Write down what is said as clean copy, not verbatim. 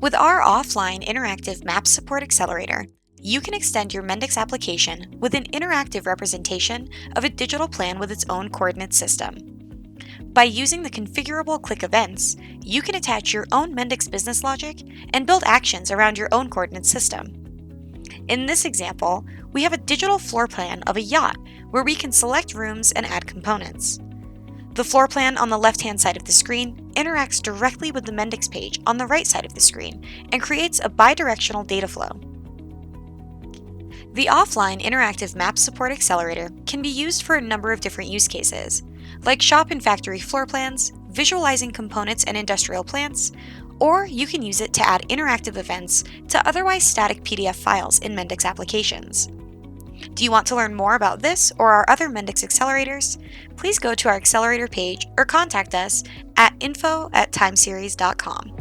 With our offline interactive map support accelerator, you can extend your Mendix application with an interactive representation of a digital plan with its own coordinate system. By using the configurable click events, you can attach your own Mendix business logic and build actions around your own coordinate system. In this example, we have a digital floor plan of a yacht where we can select rooms and add components. The floor plan on the left-hand side of the screen interacts directly with the Mendix page on the right side of the screen and creates a bidirectional data flow. The offline interactive map support accelerator can be used for a number of different use cases, like shop and factory floor plans, visualizing components and industrial plants, or you can use it to add interactive events to otherwise static PDF files in Mendix applications. Do you want to learn more about this or our other Mendix accelerators? Please go to our accelerator page or contact us at info@timeseries.com.